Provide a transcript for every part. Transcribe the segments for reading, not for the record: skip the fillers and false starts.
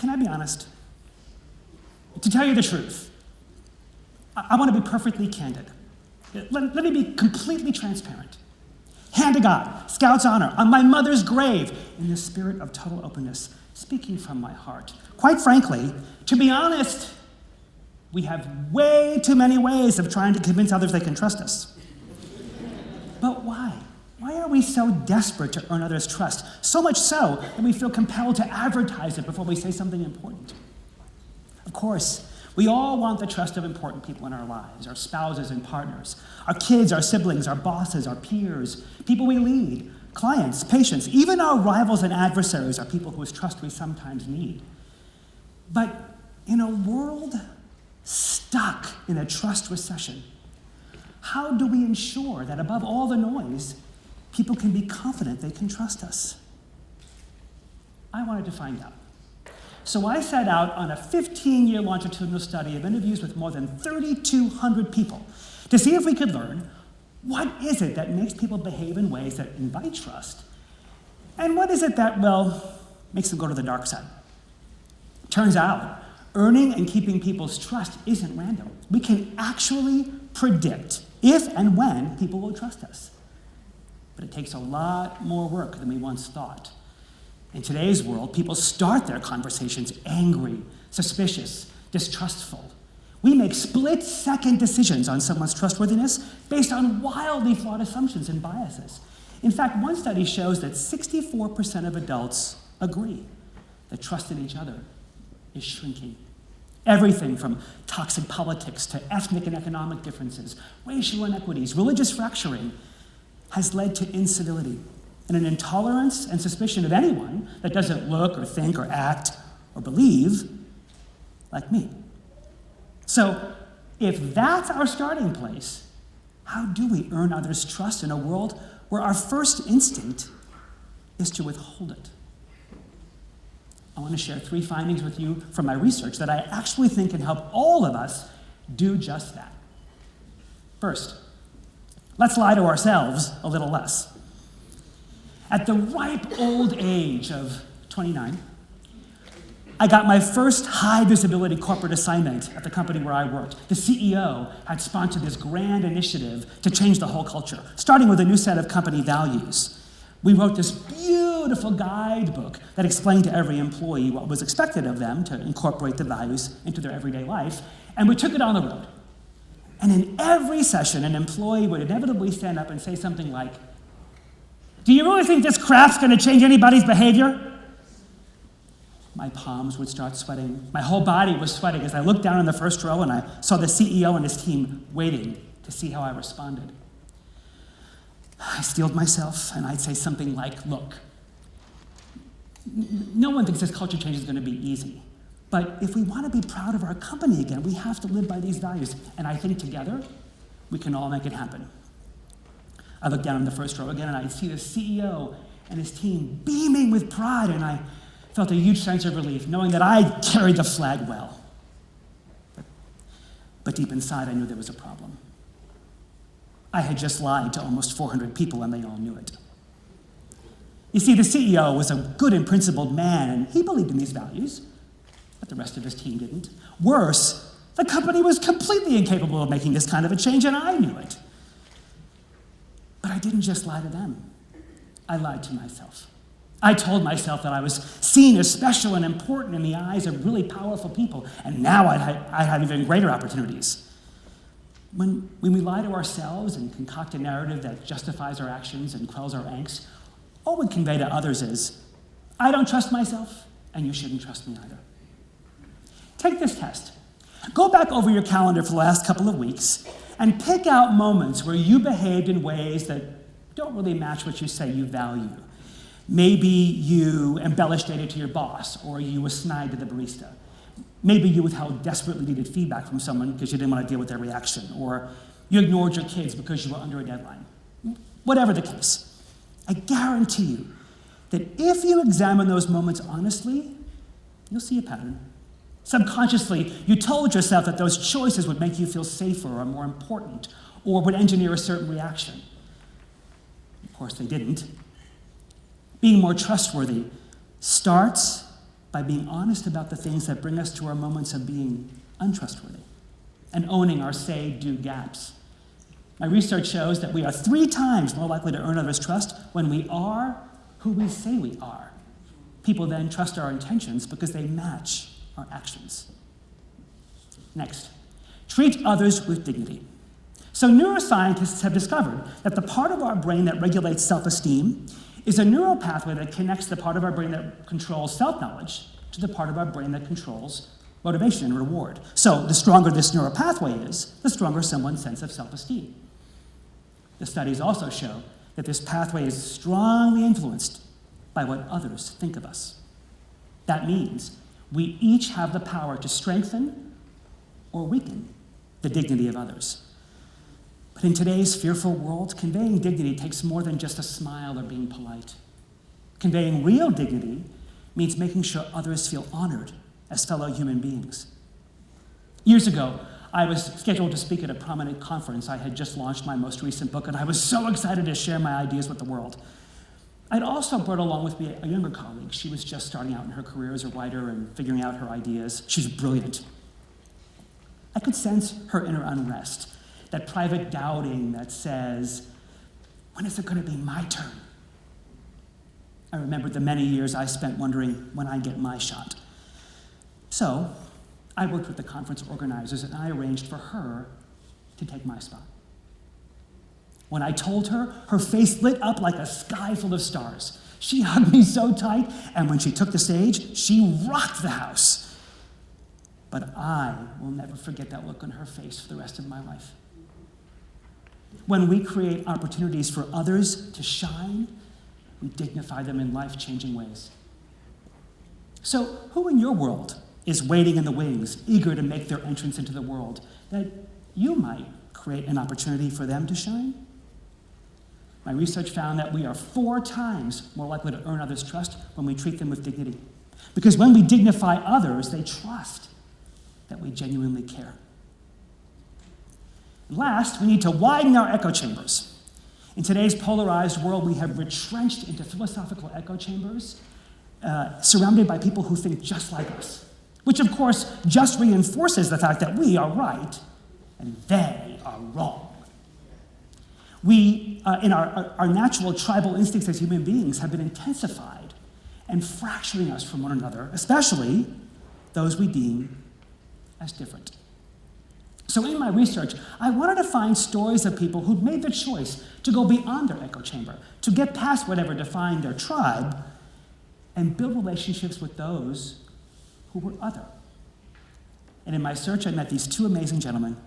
Can I be honest? To tell you the truth, I want to be perfectly candid. Let me be completely transparent. Hand to God, Scout's honor, on my mother's grave, in the spirit of total openness, speaking from my heart. Quite frankly, to be honest, we have way too many ways of trying to convince others they can trust us. But why? Why are we so desperate to earn others' trust? So much so that we feel compelled to advertise it before we say something important. Of course, we all want the trust of important people in our lives, our spouses and partners, our kids, our siblings, our bosses, our peers, people we lead, clients, patients, even our rivals and adversaries are people whose trust we sometimes need. But in a world stuck in a trust recession, how do we ensure that above all the noise, people can be confident they can trust us? I wanted to find out. So I set out on a 15-year longitudinal study of interviews with more than 3,200 people to see if we could learn what is it that makes people behave in ways that invite trust, and what is it that, well, makes them go to the dark side. Turns out, earning and keeping people's trust isn't random. We can actually predict if and when people will trust us. But it takes a lot more work than we once thought. In today's world, people start their conversations angry, suspicious, distrustful. We make split-second decisions on someone's trustworthiness based on wildly flawed assumptions and biases. In fact, one study shows that 64% of adults agree that trust in each other is shrinking. Everything from toxic politics to ethnic and economic differences, racial inequities, religious fracturing has led to incivility and an intolerance and suspicion of anyone that doesn't look or think or act or believe like me. So if that's our starting place, how do we earn others' trust in a world where our first instinct is to withhold it? I want to share 3 findings with you from my research that I actually think can help all of us do just that. First, let's lie to ourselves a little less. At the ripe old age of 29, I got my first high-visibility corporate assignment at the company where I worked. The CEO had sponsored this grand initiative to change the whole culture, starting with a new set of company values. We wrote this beautiful guidebook that explained to every employee what was expected of them to incorporate the values into their everyday life, and we took it on the road. And in every session, an employee would inevitably stand up and say something like, "Do you really think this craft's going to change anybody's behavior?" My palms would start sweating. My whole body was sweating as I looked down in the first row and I saw the CEO and his team waiting to see how I responded. I steeled myself and I'd say something like, "Look, no one thinks this culture change is going to be easy. But if we want to be proud of our company again, we have to live by these values. And I think together, we can all make it happen." I looked down in the first row again and I'd see the CEO and his team beaming with pride, and I felt a huge sense of relief knowing that I carried the flag well. But deep inside, I knew there was a problem. I had just lied to almost 400 people and they all knew it. You see, the CEO was a good and principled man and he believed in these values, but the rest of his team didn't. Worse, the company was completely incapable of making this kind of a change and I knew it. But I didn't just lie to them. I lied to myself. I told myself that I was seen as special and important in the eyes of really powerful people, and now I'd have even greater opportunities. When we lie to ourselves and concoct a narrative that justifies our actions and quells our angst, all we convey to others is, "I don't trust myself, and you shouldn't trust me either." Take this test. Go back over your calendar for the last couple of weeks and pick out moments where you behaved in ways that don't really match what you say you value. Maybe you embellished data to your boss, or you were snide to the barista. Maybe you withheld desperately needed feedback from someone because you didn't want to deal with their reaction, or you ignored your kids because you were under a deadline. Whatever the case, I guarantee you that if you examine those moments honestly, you'll see a pattern. Subconsciously, you told yourself that those choices would make you feel safer or more important, or would engineer a certain reaction. Of course, they didn't. Being more trustworthy starts by being honest about the things that bring us to our moments of being untrustworthy and owning our say-do gaps. My research shows that we are 3 times more likely to earn others' trust when we are who we say we are. People then trust our intentions because they match our actions. Next, treat others with dignity. So neuroscientists have discovered that the part of our brain that regulates self-esteem is a neural pathway that connects the part of our brain that controls self-knowledge to the part of our brain that controls motivation and reward. So the stronger this neural pathway is, the stronger someone's sense of self-esteem. The studies also show that this pathway is strongly influenced by what others think of us. That means we each have the power to strengthen or weaken the dignity of others. But in today's fearful world, conveying dignity takes more than just a smile or being polite. Conveying real dignity means making sure others feel honored as fellow human beings. Years ago, I was scheduled to speak at a prominent conference. I had just launched my most recent book, and I was so excited to share my ideas with the world. I'd also brought along with me a younger colleague. She was just starting out in her career as a writer and figuring out her ideas. She was brilliant. I could sense her inner unrest, that private doubting that says, when is it going to be my turn? I remembered the many years I spent wondering when I'd get my shot. So I worked with the conference organizers and I arranged for her to take my spot. When I told her, her face lit up like a sky full of stars. She hugged me so tight, and when she took the stage, she rocked the house. But I will never forget that look on her face for the rest of my life. When we create opportunities for others to shine, we dignify them in life-changing ways. So who in your world is waiting in the wings, eager to make their entrance into the world, that you might create an opportunity for them to shine? My research found that we are 4 times more likely to earn others' trust when we treat them with dignity. Because when we dignify others, they trust that we genuinely care. And last, we need to widen our echo chambers. In today's polarized world, we have retrenched into philosophical echo chambers, surrounded by people who think just like us, which of course just reinforces the fact that we are right and they are wrong. We, in our natural tribal instincts as human beings, have been intensified and fracturing us from one another, especially those we deem as different. So in my research, I wanted to find stories of people who'd made the choice to go beyond their echo chamber, to get past whatever defined their tribe, and build relationships with those who were other. And in my search, I met these 2 amazing gentlemen.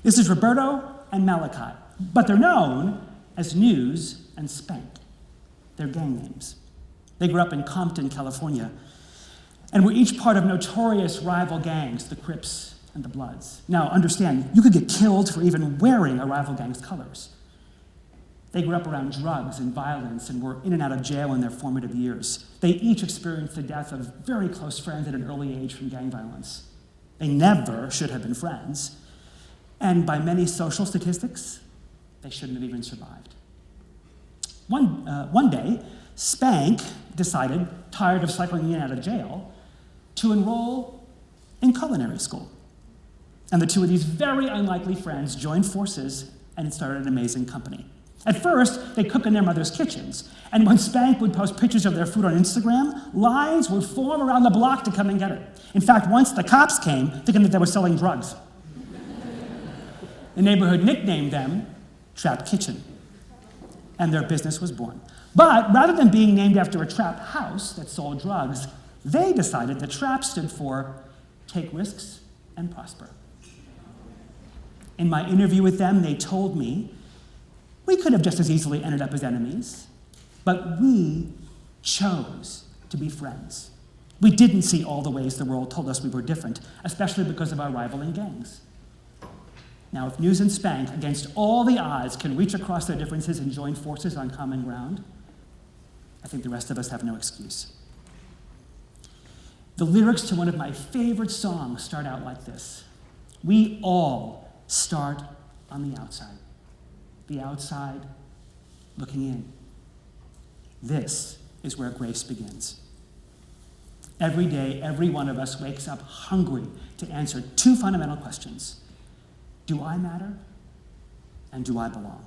This is Roberto and Malachi, but they're known as News and Spank. They're gang names. They grew up in Compton, California, and were each part of notorious rival gangs, the Crips and the Bloods. Now, understand, you could get killed for even wearing a rival gang's colors. They grew up around drugs and violence and were in and out of jail in their formative years. They each experienced the death of very close friends at an early age from gang violence. They never should have been friends. And by many social statistics, they shouldn't have even survived. One day, Spank decided, tired of cycling in and out of jail, to enroll in culinary school. And the 2 of these very unlikely friends joined forces and started an amazing company. At first, they cook in their mother's kitchens, and when Spank would post pictures of their food on Instagram, lines would form around the block to come and get it. In fact, once the cops came, thinking that they were selling drugs. The neighborhood nicknamed them Trap Kitchen, and their business was born. But rather than being named after a trap house that sold drugs, they decided that TRAP stood for Take Risks and Prosper. In my interview with them, they told me we could have just as easily ended up as enemies, but we chose to be friends. We didn't see all the ways the world told us we were different, especially because of our rivaling gangs. Now, if News and Spank, against all the odds, can reach across their differences and join forces on common ground, I think the rest of us have no excuse. The lyrics to one of my favorite songs start out like this. We all start on the outside looking in. This is where grace begins. Every day, every one of us wakes up hungry to answer two fundamental questions. Do I matter? And do I belong?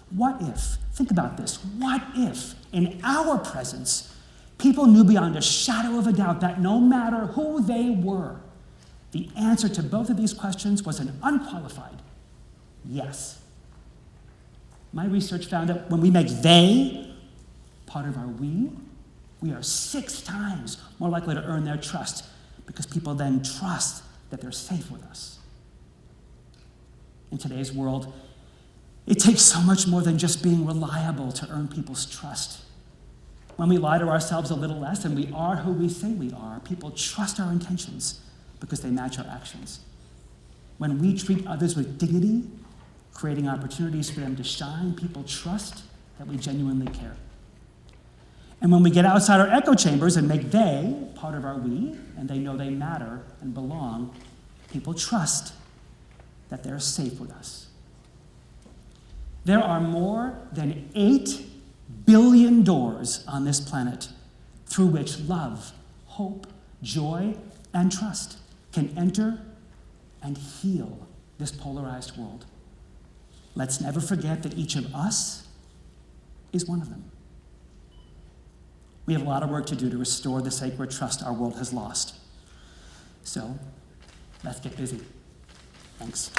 What if, think about this, what if in our presence, people knew beyond a shadow of a doubt that no matter who they were, the answer to both of these questions was an unqualified yes. My research found that when we make they part of our we are 6 times more likely to earn their trust because people then trust that they're safe with us. In today's world, it takes so much more than just being reliable to earn people's trust. When we lie to ourselves a little less and we are who we say we are, people trust our intentions because they match our actions. When we treat others with dignity, creating opportunities for them to shine, people trust that we genuinely care. And when we get outside our echo chambers and make they part of our we, and they know they matter and belong, people trust that they're safe with us. There are more than 8 billion doors on this planet through which love, hope, joy, and trust can enter and heal this polarized world. Let's never forget that each of us is one of them. We have a lot of work to do to restore the sacred trust our world has lost. So, let's get busy. Thanks.